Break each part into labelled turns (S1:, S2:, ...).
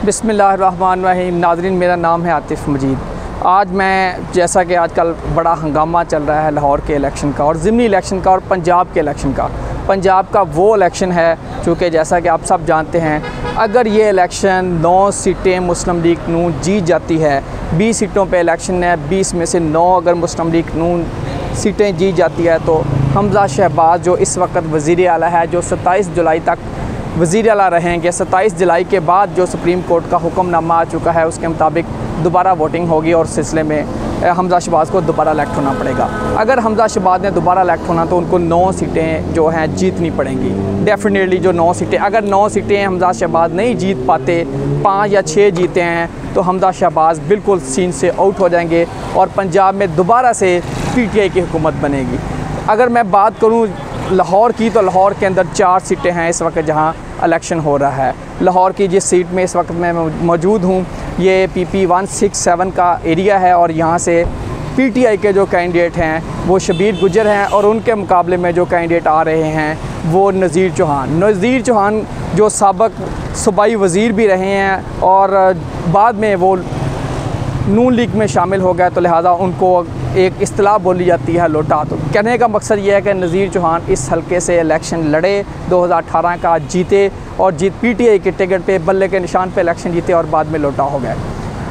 S1: बिस्मिल्लाहिर्रहमानिर्रहीम। नाज़रीन, मेरा नाम है आतिफ़ मजीद। आज मैं जैसा कि आजकल बड़ा हंगामा चल रहा है लाहौर के इलेक्शन का और ज़िमनी इलेक्शन का और पंजाब के इलेक्शन का। पंजाब का वो इलेक्शन है चूँकि जैसा कि आप सब जानते हैं, अगर ये इलेक्शन 9 सीटें मुस्लिम लीग नून जीत जाती है, 20 सीटों पे इलेक्शन है, 20 में से 9 अगर मुस्लिम लीग नून सीटें जीत जाती है तो हमज़ा शहबाज जो इस वक्त वज़ीर आला है, जो 27 जुलाई तक वज़ीर आला रहेंगे, 27 जुलाई के बाद जो सुप्रीम कोर्ट का हुक्मनामा आ चुका है उसके मुताबिक दोबारा वोटिंग होगी और सिलसिले में हमज़ा शहबाज को दोबारा इलेक्ट होना पड़ेगा। अगर हमज़ा शहबाज ने दोबारा इलेक्ट होना तो उनको 9 सीटें जो हैं जीतनी पड़ेंगी। डेफिनेटली जो 9 सीटें, अगर 9 सीटें हमज़ा शहबाज नहीं जीत पाते, 5 या 6 जीते हैं तो हमज़ा शहबाज बिल्कुल सीन से आउट हो जाएंगे और पंजाब में दोबारा से PTI की हुकूमत बनेगी। अगर मैं बात करूँ लाहौर की तो लाहौर के अंदर 4 सीटें हैं इस वक्त जहां इलेक्शन हो रहा है। लाहौर की जिस सीट में इस वक्त मैं मौजूद हूं ये PP 167 का एरिया है और यहां से PTI के जो कैंडिडेट हैं वो शबीर गुजर हैं और उनके मुकाबले में जो कैंडिडेट आ रहे हैं वो नज़ीर चौहान जो साबिक़ सूबाई वज़ीर भी रहे हैं और बाद में वो नून लीग में शामिल हो गए, तो लिहाजा उनको एक इस्तिलाह बोली जाती है लोटा। तो कहने का मकसद ये है कि नज़ीर चौहान इस हलके से इलेक्शन लड़े, 2018 का जीते और PTI के टिकट पे बल्ले के निशान पे इलेक्शन जीते और बाद में लोटा हो गए।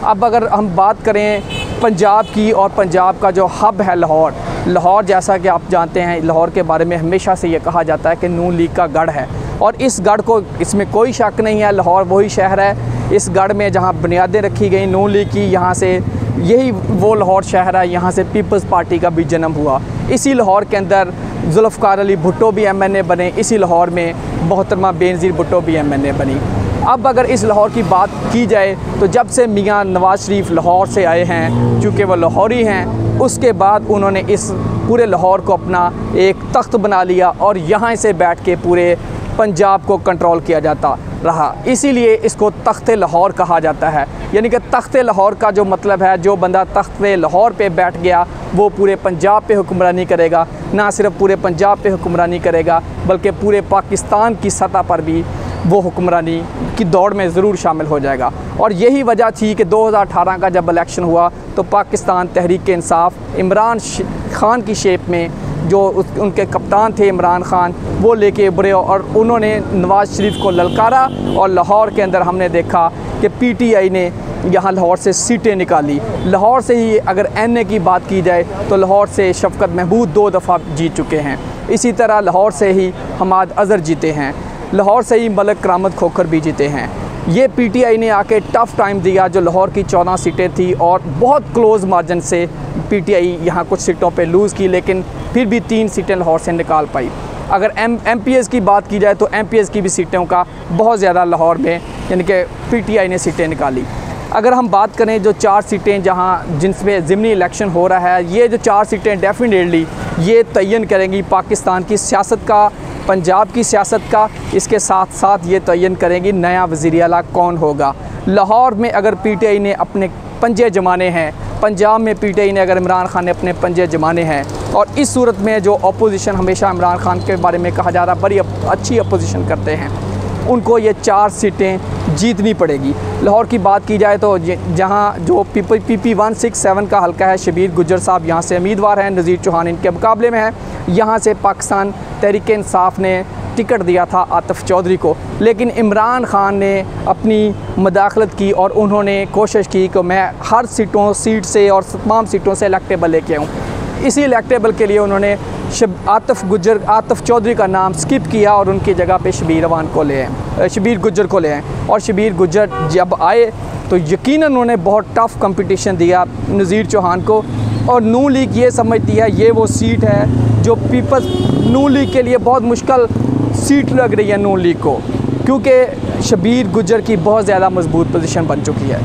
S1: अब अगर हम बात करें पंजाब की और पंजाब का जो हब है लाहौर, जैसा कि आप जानते हैं लाहौर के बारे में हमेशा से ये कहा जाता है कि नून लीग का गढ़ है और इस गढ़ को, इसमें कोई शक नहीं है, लाहौर वही शहर है इस गढ़ में जहाँ बुनियादें रखी गई नून लीग की। यहाँ से यही वो लाहौर शहर है, यहाँ से पीपल्स पार्टी का भी जन्म हुआ। इसी लाहौर के अंदर जुल्फ़िकार अली भुट्टो भी MNA बने, इसी लाहौर में मोहतरमा बेनज़ीर भुट्टो भी MNA बनी। अब अगर इस लाहौर की बात की जाए तो जब से मियाँ नवाज़ शरीफ लाहौर से आए हैं, चूँकि वो लाहौरी हैं, उसके बाद उन्होंने इस पूरे लाहौर को अपना एक तख्त बना लिया और यहाँ से बैठ के पूरे पंजाब को कंट्रोल किया जाता रहा। इसीलिए इसको तख्ते लाहौर कहा जाता है। यानी कि तख्ते लाहौर का जो मतलब है, जो बंदा तख्ते लाहौर पे बैठ गया वो पूरे पंजाब पे हुक्मरानी करेगा। ना सिर्फ पूरे पंजाब पे हुक्मरानी करेगा बल्कि पूरे पाकिस्तान की सतह पर भी वो हुक्मरानी की दौड़ में ज़रूर शामिल हो जाएगा। और यही वजह थी कि 2018 का जब इलेक्शन हुआ तो पाकिस्तान तहरीक-ए-इंसाफ इमरान खान की शेप में, जो उनके कप्तान थे इमरान खान, वो लेके उभरे और उन्होंने नवाज़ शरीफ को ललकारा और लाहौर के अंदर हमने देखा कि PTI ने यहाँ लाहौर से सीटें निकाली। लाहौर से ही अगर NA की बात की जाए तो लाहौर से शफकत महमूद 2 दफ़ा जीत चुके हैं। इसी तरह लाहौर से ही हमाद अज़हर जीते हैं, लाहौर से ही मलिक करामत खोखर भी जीते हैं। ये PTI ने आके टफ़ टाइम दिया जो लाहौर की 14 सीटें थी और बहुत क्लोज़ मार्जिन से PTI यहाँ कुछ सीटों पे लूज़ की, लेकिन फिर भी 3 सीटें लाहौर से निकाल पाई। अगर MPs की बात की जाए तो MPs की भी सीटों का बहुत ज़्यादा लाहौर में यानी कि PTI ने सीटें निकाली। अगर हम बात करें जो 4 सीटें जहाँ जिनमें ज़िमनी इलेक्शन हो रहा है, ये जो 4 सीटें डेफिनेटली ये तयन करेंगी पाकिस्तान की सियासत का, पंजाब की सियासत का, इसके साथ साथ ये तयन करेंगी नया वज़ीर आला कौन होगा। लाहौर में अगर PTI ने अपने पंजे जमाने हैं, पंजाब में PTI ने अगर इमरान खान ने अपने पंजे जमाने हैं और इस सूरत में जो अपोजिशन हमेशा इमरान खान के बारे में कहा जा रहा बड़ी अच्छी अपोजिशन करते हैं, उनको ये 4 सीटें जीतनी पड़ेगी। लाहौर की बात की जाए तो जहाँ जो PP 167 का हलका है, शबीर गुजर साहब यहाँ से उम्मीदवार हैं, नज़ीर चौहान इनके मुकाबले में है। यहाँ से पाकिस्तान तहरीक-ए-इंसाफ ने टिकट दिया था आतिफ़ चौधरी को, लेकिन इमरान खान ने अपनी मदाखलत की और उन्होंने कोशिश की कि मैं हर सीट से और तमाम सीटों से इलेक्टेबल लेके आऊँ। इसी इलेक्टेबल के लिए उन्होंने आतिफ़ चौधरी का नाम स्किप किया और उनकी जगह पे शबीर गुजर को ले आए और शबीर गुजर जब आए तो यकीनन उन्होंने बहुत टफ़ कंपटीशन दिया नज़ीर चौहान को। और नून लीग ये समझती है ये वो सीट है जो नून लीग के लिए बहुत मुश्किल सीट लग रही है नून लीग को, क्योंकि शबीर गुजर की बहुत ज़्यादा मजबूत पोजीशन बन चुकी है।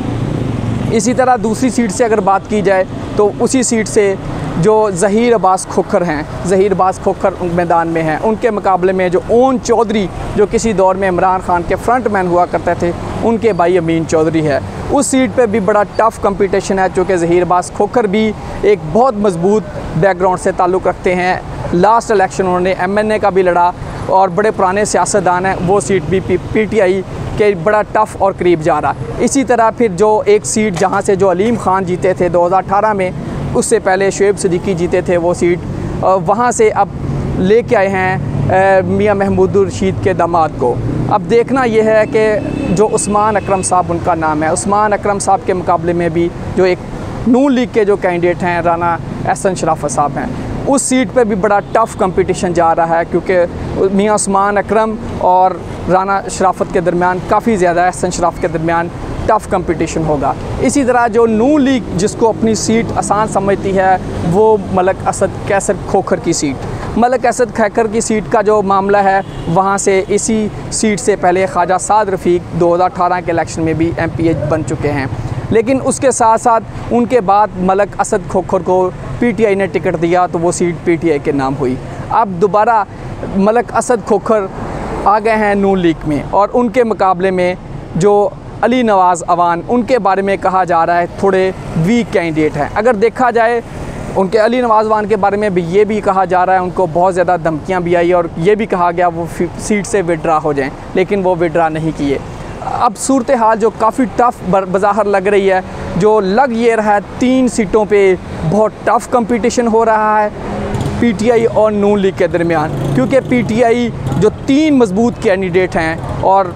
S1: इसी तरह दूसरी सीट से अगर बात की जाए तो उसी सीट से जो ज़हीर अब्बास खोखर हैं, ज़हीर अब्बास खोखर मैदान में हैं, उनके मुकाबले में जो ओन चौधरी जो किसी दौर में इमरान खान के फ्रंट मैन हुआ करते थे, उनके भाई अमीन चौधरी है। उस सीट पे भी बड़ा टफ़ कंपटीशन है, चूँकि ज़हीर अब्बास खोखर भी एक बहुत मजबूत बैकग्राउंड से ताल्लुक़ रखते हैं। लास्ट इलेक्शन उन्होंने MNA का भी लड़ा और बड़े पुराने सियासतदान हैं, वो सीट भी PTI के बड़ा टफ़ और करीब जा रहा है। इसी तरह फिर जो एक सीट जहाँ से जो अलीम ख़ान जीते थे 2018 में, उससे पहले शुएब सिद्दीकी जीते थे वो सीट, वहाँ से अब लेके आए हैं मियां महमूदुर रशीद के दामाद को। अब देखना यह है कि जो उस्मान अकरम साहब उनका नाम है, उस्मान अकरम साहब के मुकाबले में भी जो एक नून लीग के जो कैंडिडेट हैं राना एहसन शराफत साहब हैं, उस सीट पे भी बड़ा टफ़ कंपटीशन जा रहा है, क्योंकि मियां उस्मान अकरम और राना शराफत के दरमियान काफ़ी ज़्यादा, एहसन शराफत के दरमियान टफ़ कंपटीशन होगा। इसी तरह जो नून लीग जिसको अपनी सीट आसान समझती है, वो मलक असद कैसर खोखर की सीट, मलक असद खैकर की सीट का जो मामला है, वहाँ से इसी सीट से पहले ख्वाजा साद रफ़ीक 2018 के इलेक्शन में भी MPH बन चुके हैं, लेकिन उसके साथ साथ उनके बाद मलक असद खोखर को PTI ने टिकट दिया तो वो सीट PTI के नाम हुई। अब दोबारा मलक असद खोखर आ गए हैं नून लीग में, और उनके मुकाबले में जो अली नवाज़ अवान, उनके बारे में कहा जा रहा है थोड़े वीक कैंडिडेट हैं। अगर देखा जाए उनके अली नवाज़ अवान के बारे में भी ये भी कहा जा रहा है उनको बहुत ज़्यादा धमकियाँ भी आई और ये भी कहा गया वो सीट से विड्रा हो जाएं, लेकिन वो विड्रा नहीं किए। अब सूरत हाल जो काफ़ी टफ़ बज़ाहिर लग रही है, जो लग ये रहा है 3 सीटों पे बहुत टफ़ कंपटीशन हो रहा है PTI और नून लीग के दरमियान, क्योंकि PTI जो 3 मजबूत कैंडिडेट हैं, और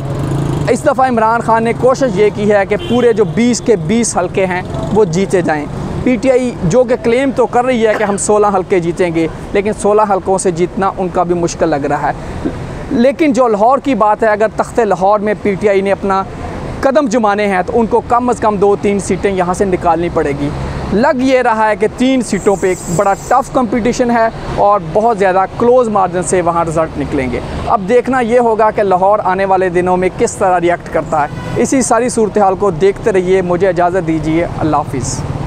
S1: इस दफ़ा इमरान खान ने कोशिश ये की है कि पूरे जो 20 के 20 हलके हैं वो जीते जाएं। PTI जो कि क्लेम तो कर रही है कि हम 16 हलके जीतेंगे, लेकिन 16 हलकों से जीतना उनका भी मुश्किल लग रहा है। लेकिन जो लाहौर की बात है, अगर तख्ते लाहौर में PTI ने अपना कदम जमाने हैं तो उनको कम से कम 2-3 सीटें यहाँ से निकालनी पड़ेगी। लग ये रहा है कि 3 सीटों पे एक बड़ा टफ़ कंपटीशन है और बहुत ज़्यादा क्लोज़ मार्जिन से वहाँ रिज़ल्ट निकलेंगे। अब देखना ये होगा कि लाहौर आने वाले दिनों में किस तरह रिएक्ट करता है। इसी सारी सूरत हाल को देखते रहिए। मुझे इजाज़त दीजिए। अल्लाह हाफ़िज़।